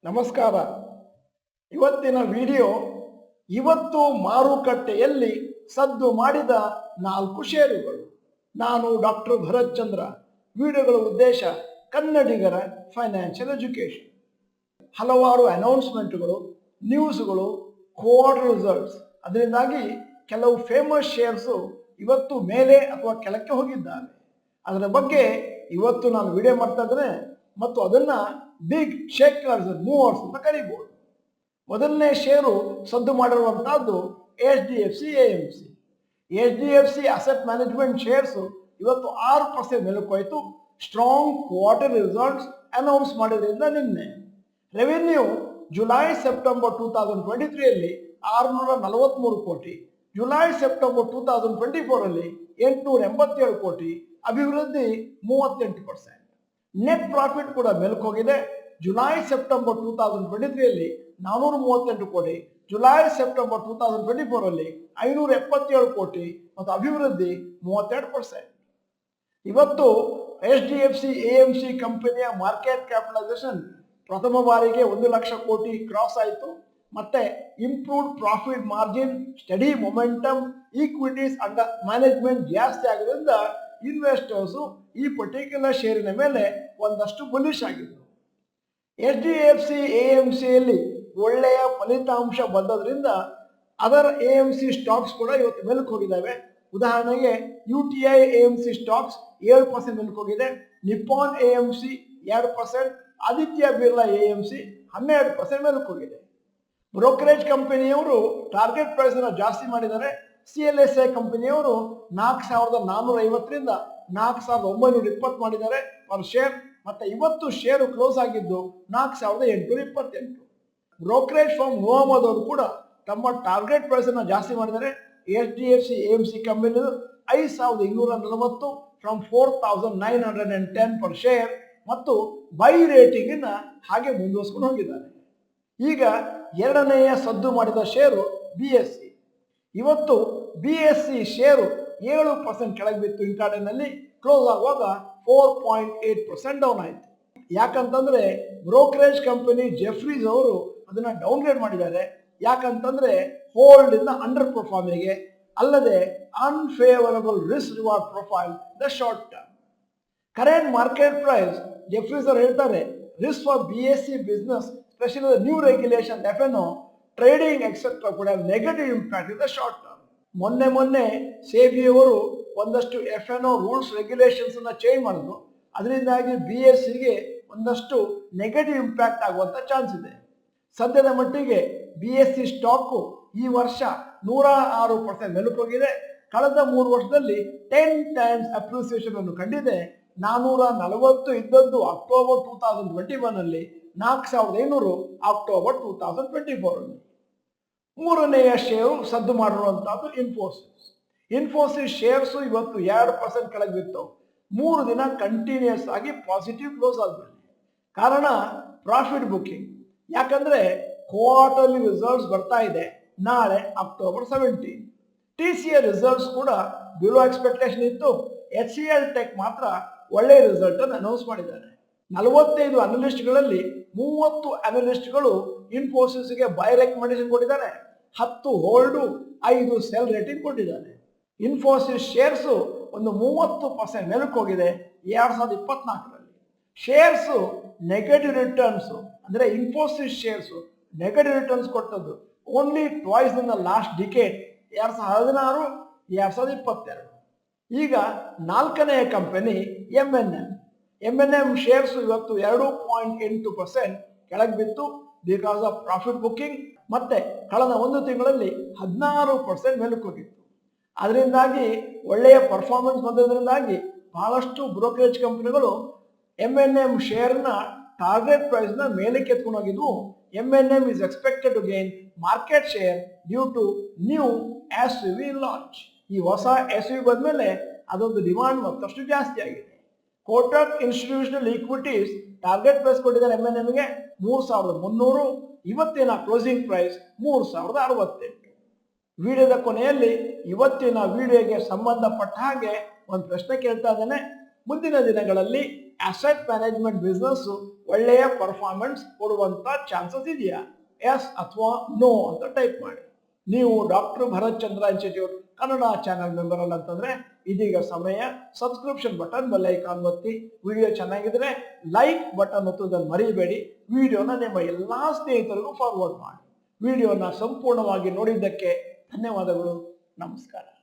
ನಮಸ್ಕಾರ. ಇವತ್ತಿನ ವಿಡಿಯೋ ಇವತ್ತು ಮಾರುಕಟ್ಟೆಯಲ್ಲಿ ಸದ್ದು ಮಾಡಿದ 4 ಷೇರುಗಳು. ನಾನು ಡಾಕ್ಟರ್ ಭರತ್ ಚಂದ್ರ. ವಿಡಿಯೋಗಳ ಉದ್ದೇಶ ಕನ್ನಡಿಗರ ಫೈನಾನ್ಷಿಯಲ್ ಎಜುಕೇಶನ್. ಹಲವಾರು ಅನೌನ್ಸ್ಮೆಂಟ್ಗಳು, ನ್ಯೂಸ್ಗಳು, ಕ್ವಾರ್ಟರ್ ರಿಸಲ್ಟ್ಸ್, ಅದರಿಂದಾಗಿ ಕೆಲವು ಫೇಮಸ್ ಶೇರ್ಸು ಇವತ್ತು ಮೇಲೆ ಅಥವಾ ಕೆಳಕ್ಕೆ ಹೋಗಿದ್ದಾವೆ. ಅದರ ಬಗ್ಗೆ ಇವತ್ತು ನಾನು ವಿಡಿಯೋ ಮಾಡ್ತಾ ಇದ್ದೇನೆ ಮತ್ತು ಅದನ್ನ ಬಿಗ್ ಶೇಕರ್ಸ್ ಮೂವರ್ಸ್ ಅಂತ ಕರೀಬಹುದು. ಮೊದಲನೇ ಷೇರು ಸದ್ದು ಮಾಡಿರುವಂತಹದ್ದು HDFC AMC. HDFC asset management shares ಇವತ್ತು 6% ಮೇಲಕ್ಕೋಯ್ತು. ಸ್ಟ್ರಾಂಗ್ ಕ್ವಾರ್ಟರ್ ರಿಸಲ್ಟ್ಸ್ ಅನೌನ್ಸ್ ಮಾಡಿದ್ರಿಂದ ನಿನ್ನೆ ರೆವಿನ್ಯೂ ಜುಲೈ ಸೆಪ್ಟೆಂಬರ್ 2023 ಅಲ್ಲಿ 643 ಕೋಟಿ, ಜುಲೈ ಸೆಪ್ಟೆಂಬರ್ 2024 ಅಲ್ಲಿ 887 ಕೋಟಿ, ಅಭಿವೃದ್ಧಿ 38%. ನೆಟ್ ಪ್ರಾಫಿಟ್ ಕೂಡ ಮೇಲ್ಕೋಗಿದೆ. ಜುಲೈ ಸೆಪ್ಟೆಂಬರ್ 2023 ಅಲ್ಲಿ 438 ಕೋಟಿ, ಜುಲೈ ಸೆಪ್ಟೆಂಬರ್ 2024 ಅಲ್ಲಿ 577 ಕೋಟಿ ಮತ್ತು ಅಭಿವೃದ್ಧಿ 32%. ಇವತ್ತು HDFC AMC ಕಂಪನಿಯ ಮಾರ್ಕೆಟ್ ಕ್ಯಾಪಿಟಲೈಸೇಷನ್ ಪ್ರಥಮ ಬಾರಿಗೆ 1 ಲಕ್ಷ ಕೋಟಿ ಕ್ರಾಸ್ ಆಯಿತು. ಮತ್ತೆ improved profit margin, study momentum, equities under management ಜಾಸ್ತಿ ಆಗೋದ್ರಿಂದ ಇನ್ವೆಸ್ಟರ್ಸು ಈ ಪರ್ಟಿಕ್ಯುಲರ್ ಶೇರಿನ ಮೇಲೆ ಒಂದಷ್ಟು ಬುಲಿಶ್ ಆಗಿದ್ರು. HDFC AMC ಯಲ್ಲಿ ಒಳ್ಳೆಯ ಫಲಿತಾಂಶ ಬಂದದ್ರಿಂದ ಅದರ್ AMC ಸ್ಟಾಕ್ಸ್ ಕೂಡ ಇವತ್ತು ಮೇಲಕ್ಕೆ ಹೋಗಿದ್ದಾವೆ. ಉದಾಹರಣೆಗೆ UTI AMC ಸ್ಟಾಕ್ಸ್ 7% ಮೇಲಕ್ಕೆ ಹೋಗಿದೆ, Nippon AMC 2%, Aditya Birla AMC 12% ಮೇಲಕ್ಕೆ ಹೋಗಿದೆ. ಬ್ರೋಕರೇಜ್ ಕಂಪನಿಯವರು ಟಾರ್ಗೆಟ್ ಪ್ರೈಸ್ ಅನ್ನು ಜಾಸ್ತಿ ಮಾಡಿದ್ದಾರೆ. CLSI ಕಂಪನಿಯವರು 4,450ರಿಂದ 4,920 ಮಾಡಿದ್ದಾರೆ ಪರ್ ಶೇರ್. ಮತ್ತೆ ಇವತ್ತು ಶೇರು ಕ್ಲೋಸ್ ಆಗಿದ್ದು 4,828. ಬ್ರೋಕರೇಜ್ ಫರ್ಮ್ ನೋವಾಮದವರು ಕೂಡ ತಮ್ಮ ಟಾರ್ಗೆಟ್ ಪ್ರೈಸ್ ಅನ್ನು ಜಾಸ್ತಿ ಮಾಡಿದ್ದಾರೆ. HDFC AMC company 5,240 from 4,910 per share ಮತ್ತು ಬೈ ರೇಟಿಂಗ್ ಅನ್ನ ಹಾಗೆ ಮುಂದುವರಿಸಿಕೊಂಡು ಹೋಗಿದ್ದಾರೆ. ಈಗ ಎರಡನೆಯ ಸದ್ದು ಮಾಡಿದ ಷೇರು BSE. ಇವತ್ತು BSE ಷೇರು 7% ಕೆಳಗೆ ಬಿತ್ತು. ಇಂಟ್ರಾಡೇನಲ್ಲಿ ಕ್ಲೋಸ್ ಆಗುವಾಗ 4.8% ಡೌನ್ ಆಯಿತು. ಯಾಕಂತಂದ್ರೆ ಬ್ರೋಕರೇಜ್ ಕಂಪನಿ ಜೆಫ್ರೀಸ್ ಅವರು ಅದನ್ನ ಡೌನ್ಗ್ರೇಡ್ ಮಾಡಿದ್ದಾರೆ. ಯಾಕಂತಂದ್ರೆ ಹೋಲ್ಡ್ ಇಂದ ಅಂಡರ್ ಪರ್ಫಾರ್ಮಿಂಗ್, ಅಲ್ಲದೆ unfavourable risk reward profile the short term. Current market price Jefferies ಅವರು ಹೇಳ್ತಾರೆ risk for BSE business, specially the new regulation F&O, trading etcetera ಕೂಡ negative impact in the short term. ಮೊನ್ನೆ ಸೇಬಿಯವರು ಒಂದಷ್ಟು F&O rules regulations ಅನ್ನ change ಮಾಡಿದ್ರು. ಅದರಿಂದಾಗಿ BSEಗೆ ಒಂದಷ್ಟು ನೆಗೆಟಿವ್ ಇಂಪ್ಯಾಕ್ಟ್ ಆಗುವಂತ ಚಾನ್ಸ್ ಇದೆ. ಸದ್ಯದ ಮಟ್ಟಿಗೆ BSE ಸ್ಟಾಕು ಈ ವರ್ಷ 106% ಮೇಲಕ್ಕೆ ಹೋಗಿದೆ. ಕಳೆದ 3 ವರ್ಷದಲ್ಲಿ 10 ಟೈಮ್ಸ್ ಅಪ್ರಿಸಿಯೇಷನ್ ಅನ್ನು ಕಂಡಿದೆ. 440 ಇದ್ದದ್ದು ಅಕ್ಟೋಬರ್ 2021 ಅಲ್ಲಿ 4,500 ಅಕ್ಟೋಬರ್ 2024 ಅಲ್ಲಿ. ಮೂರನೆಯ ಷೇರು ಸದ್ದು ಮಾಡಿರುವಂತಹದ್ದು ಇನ್ಫೋಸಿಸ್ ಶೇರ್ಸ್ ಇವತ್ತು 2% ಕೆಳಗೆ ಬಿತ್ತು. 3 ದಿನ ಕಂಟಿನ್ಯೂಸ್ ಆಗಿ ಪಾಸಿಟಿವ್ ಕ್ಲೋಸ್ ಆದ್ಮೇಲೆ. ಕಾರಣ ಪ್ರಾಫಿಟ್ ಬುಕಿಂಗ್. ಯಾಕಂದ್ರೆ ಕ್ವಾರ್ಟರ್ಲಿ ರಿಸಲ್ಟ್ಸ್ ಬರ್ತಾ ಇದೆ ನಾಳೆ ಅಕ್ಟೋಬರ್ 17. TCA ರಿಸಲ್ಟ್ಸ್ ಕೂಡ ಬಿಲೋ ಎಕ್ಸ್ಪೆಕ್ಟೇಷನ್ ಇತ್ತು. HCL ಟೆಕ್ ಮಾತ್ರ ಒಳ್ಳೆಯ ರಿಸಲ್ಟ್ ಅನ್ನು ಅನೌನ್ಸ್ ಮಾಡಿದ್ದಾರೆ. 45 ಅನಲಿಸ್ಟ್ಗಳಲ್ಲಿ 30 ಅನಲಿಸ್ಟ್ಗಳು ಇನ್ಫೋಸಿಸ್ಗೆ ಬೈ ರೆಕಮೆಂಡೇಶನ್ ಕೊಟ್ಟಿದ್ದಾರೆ. 10 ಹೋಲ್ಡು, 5 ಸೆಲ್ ರೇಟಿಂಗ್ ಕೊಟ್ಟಿದ್ದಾರೆ. ಇನ್ಫೋಸಿಸ್ ಶೇರ್ಸ್ ಒಂದು 30% ಮೇಲಕ್ಕೆ ಹೋಗಿದೆ 2024ರಲ್ಲಿ. ಶೇರ್ಸ್ ನೆಗೆಟಿವ್ ರಿಟರ್ನ್ಸ್, ಅಂದ್ರೆ ಇನ್ಫೋಸಿಸ್ ಶೇರ್ಸ್ ನೆಗೆಟಿವ್ ರಿಟರ್ನ್ಸ್ ಕೊಟ್ಟದ್ದು only twice in the last decade, 2016, 2022. ಈಗ ನಾಲ್ಕನೆಯ ಕಂಪನಿ M&M ಶೇರ್ಸ್ ಇವತ್ತು 2.8% ಕೆಳಗೆ ಬಿತ್ತು ಬಿಕಾಸ್ ಆಫ್ ಪ್ರಾಫಿಟ್ ಬುಕಿಂಗ್. ಮತ್ತೆ ಕಳೆದ 1 ತಿಂಗಳಲ್ಲಿ 16% ಮೇಲಕ್ಕೆ ಹೋಗಿತ್ತು. ಅದರಿಂದಾಗಿ ಒಳ್ಳೆಯ ಪರ್ಫಾರ್ಮೆನ್ಸ್ ಬಂದಿದ್ದರಿಂದಾಗಿ ಬಹಳಷ್ಟು ಬ್ರೋಕರೇಜ್ ಕಂಪನಿಗಳು M&M ಶೇರ್ನ ಟಾರ್ಗೆಟ್ ಪ್ರೈಸ್ ನ ಮೇಲೆ ಎತ್ಕೊಂಡು ಹೋಗಿದ್ವು. M&M is expected to gain market share due to new SUV launch. ಈ ಹೊಸ SUV ಬಂದ್ಮೇಲೆ ಅದೊಂದು ಡಿಮಾಂಡ್ ಮತ್ತಷ್ಟು ಜಾಸ್ತಿ ಆಗಿದೆ. Kotak institutional equities target price ಕೊಟ್ಟಿದ್ದಾರೆ M&Mಗೆ 3,300. ಇವತ್ತಿನ ಕ್ಲೋಸಿಂಗ್ ಪ್ರೈಸ್ 3,068. ವಿಡಿಯೋದ ಕೊನೆಯಲ್ಲಿ ಇವತ್ತಿನ ವಿಡಿಯೋಗೆ ಸಂಬಂಧಪಟ್ಟ ಹಾಗೆ ಒಂದು ಪ್ರಶ್ನೆ ಕೇಳ್ತಾ ಇದ್ದೇನೆ. ಮುಂದಿನ ದಿನಗಳಲ್ಲಿ ಅಸೆಟ್ ಮ್ಯಾನೇಜ್ಮೆಂಟ್ ಬಿಸ್ನೆಸ್ ಒಳ್ಳೆಯ ಪರ್ಫಾರ್ಮೆನ್ಸ್ ಕೊಡುವಂತ ಚಾನ್ಸಸ್ ಇದೆಯಾ? ಎಸ್ ಅಥವಾ ನೋ ಅಂತ ಟೈಪ್ ಮಾಡಿ. ನೀವು ಡಾಕ್ಟರ್ ಭರತ್ ಚಂದ್ರ ಇನ್ಸ್ಟಿಟ್ಯೂಟ್ ಕನ್ನಡ ಚಾನೆಲ್ ಮೆಂಬರ್ ಅಲ್ಲ ಅಂತಂದ್ರೆ ಇದೀಗ ಸಮಯ. ಸಬ್ಸ್ಕ್ರಿಪ್ಷನ್ ಬಟನ್ ಬೆಲ್ ಐಕಾನ್ ಒತ್ತಿ. ವಿಡಿಯೋ ಚೆನ್ನಾಗಿದ್ರೆ ಲೈಕ್ ಬಟನ್ ಒತ್ತುವುದನ್ನು ಮರಿಬೇಡಿ. ವಿಡಿಯೋನ ನಿಮ್ಮ ಎಲ್ಲಾ ಸ್ನೇಹಿತರಿಗೂ ಫಾರ್ವರ್ಡ್ ಮಾಡಿ. ವಿಡಿಯೋನ ಸಂಪೂರ್ಣವಾಗಿ ನೋಡಿದ್ದಕ್ಕೆ ಧನ್ಯವಾದಗಳು. ನಮಸ್ಕಾರ.